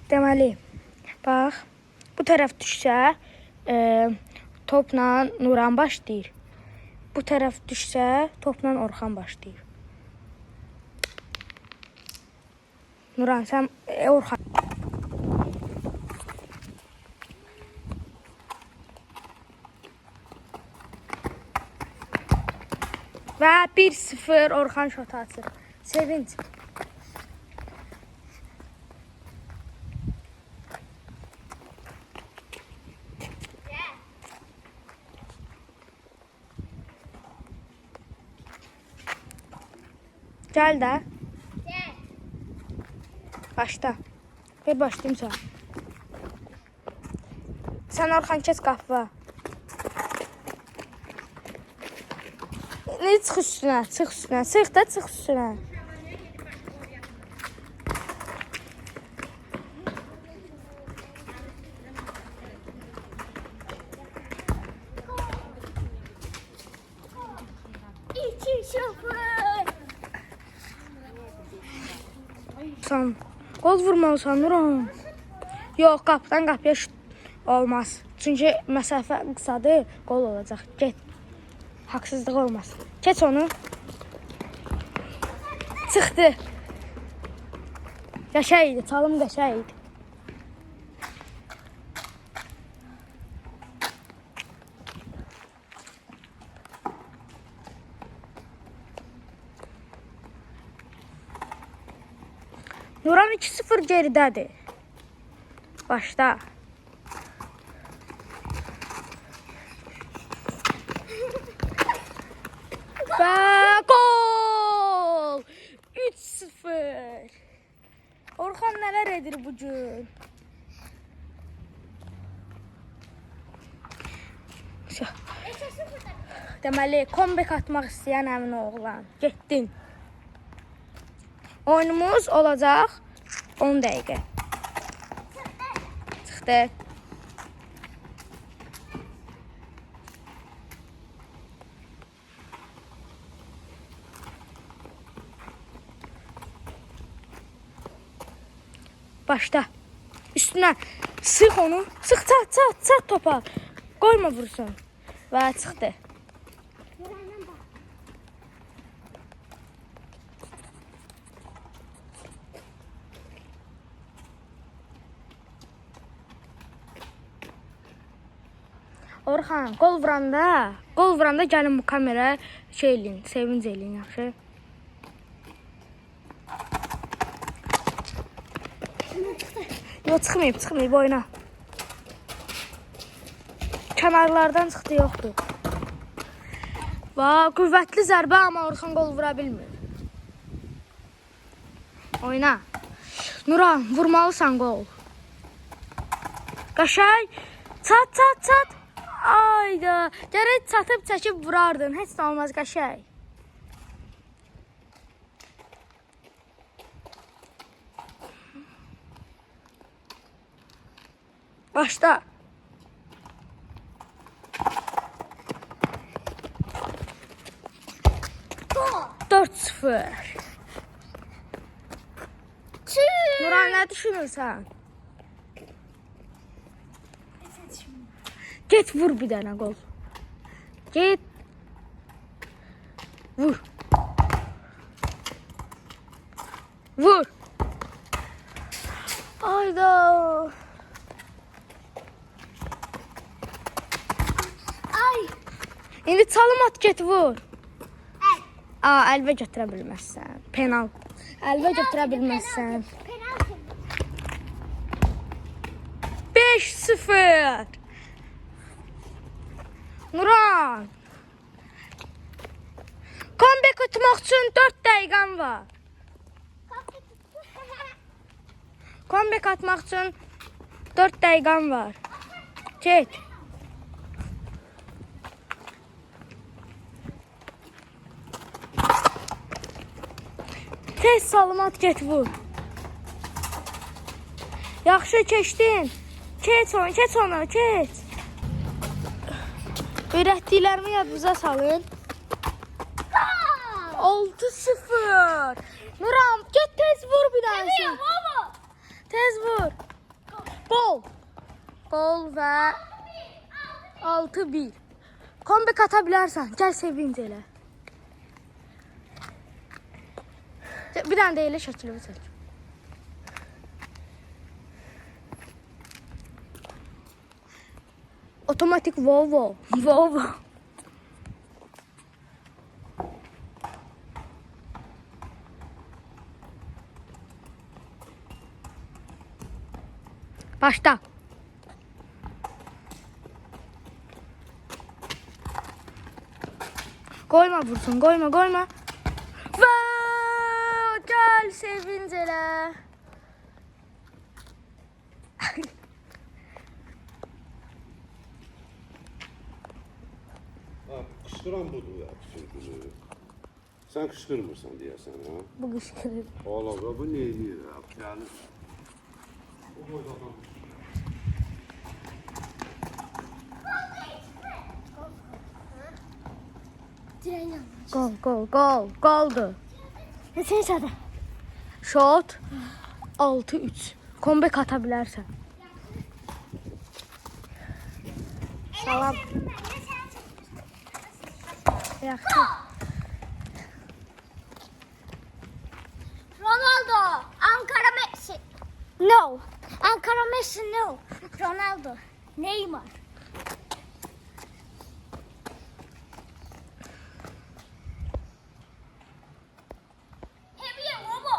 Deməli, bax, bu tərəf düşsə, topla Nuran başlayır. Bu tərəf düşsə, topla Orxan başlayır. Nuran, sən Orxan. Və 1-0 Orxan şotu atır. Sevinç. Gəl də. Başla. Ver başlayayım sən. Sən Orxan keç qapıya. Ne çıx üstünə, çıx üstünə, çıx da çıx üstünə. Sən qol vurmalısan Nuran. Yox, qapıdan qapıya şut olmaz. Çünki məsafə qısadır, qol olacaq. Get. Haksızlık olmaz. Keç onu. Çıktı. Qəşəydi, çalım qəşəydi. Nuran 2-0 geridədir. Başla. Və gol! 3-0. Orxan nələr edir bugün? Deməli, comeback atmaq istəyən həmin oğlan. Getdin. Oyunumuz olacaq 10 dəqiqə. Çıxdı. Başla. Üstüne sıx onu. Sıx, çat topa. Qoyma vursun. Və çıxdı. Orxan, qol vuranda gəlin bu kamera şey eləyin, sevinç eləyin, yaxşı? Yox, çıxmayıb, oyna. Kənarlardan çıxdı, yoxdur. Vay, qüvvətli zərbə, amma Orxan qol vura bilmir. Oyna. Nuran, vurmalısan qol. Qaşay, çat. Ayda, gərək çatıb çəkib vurardın, heç də olmaz Qaşay. Başla. Dört 0. Nuran, nə düşünürsən? Get vur bir dənə qol. Get. Vur. Vur. Ayda. İndi çalım at, get vur. Əlvə götürə bilməzsən. Penal. Əlvə götürə bilməzsən. 5-0. Nuran. Comeback atmaq üçün 4 dəqiqən var. Comeback atmaq üçün 4 dəqiqən var. Get. Tez salamat get vur. Yaxşı keçdin. Keç onu, keç. Öyrətdiklərimi yadınıza salın. 6-0. Nuran, get tez vur bir daha. Tez vur. Gol. Gol və 6-1. Comeback ata bilərsən. Gəl sevinc elə. Bir dənə də elə şəkilimi çək. Otomatik Volvo. Volvo. Başla. Koyma vursun, koyma, koyma. Və gəl sevinc elə. Kışkıran budur ya çünkü. Sen kışkırmırsan diyesen ha. Bu qışqırır. Allah bu ne diyor ya? Yani o boyda adam. Gol, gol, gol, goldu. Neçə yaşadı? Shot 6-3. Comeback ata bilərsən. Salam. Yaxşı. Ronaldo, Ankara Messi. No. Ankara Messi no. Ronaldo, Neymar. Hebiye baba.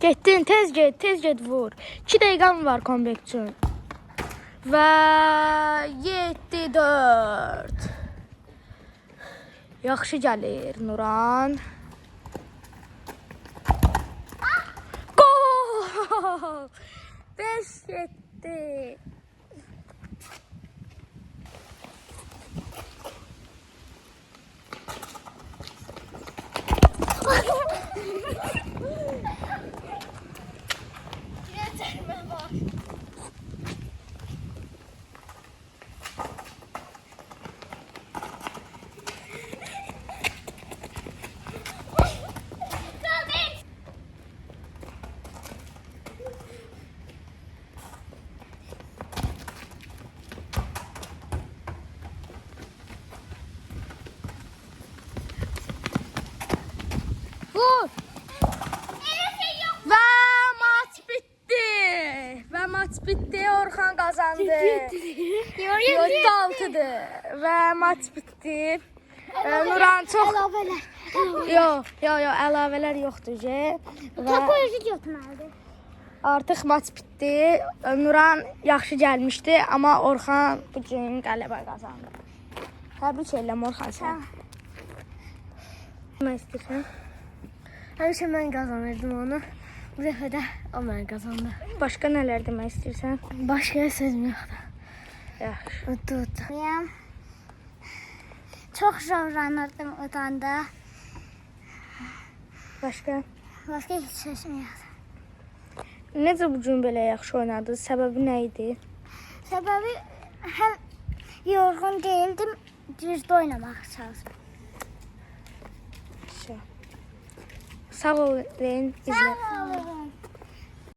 Getdin, tez get vur. 2 dəqiqəm var comeback üçün. Və 7-4. Yaxşı gəlir Nuran. Gol! 5-7. Vur! Və maç bitdi. Və maç bitdi. Orxan qazandı. 7-6-dır. Və maç bitdi. Nuran çox... Əlavələr. Yox, əlavələr yoxdur. Topu özü götürməlidir. Artıq maç bitdi. Nuran yaxşı gəlmişdi, amma Orxan bu gün qələbə qazandı. Təbrik edirəm Orxan sən. Nə istəyirsən? Həmişə mən qazanırdım onu. Bu dəfə də o mən qazandı. Başqa nələr demək istəyirsən? Başqa sözüm yoxdur. Yaxşı. Tut. Çox zorlanırdım otanda. Başqa? Başqa heç sözüm yoxdur. Necə bu gün belə yaxşı oynadınız? Səbəbi nə idi? Səbəbi həm yorğun değildim, düzdə oynamaq çalışdım. Sağ ol, Reyn. Sağ olun.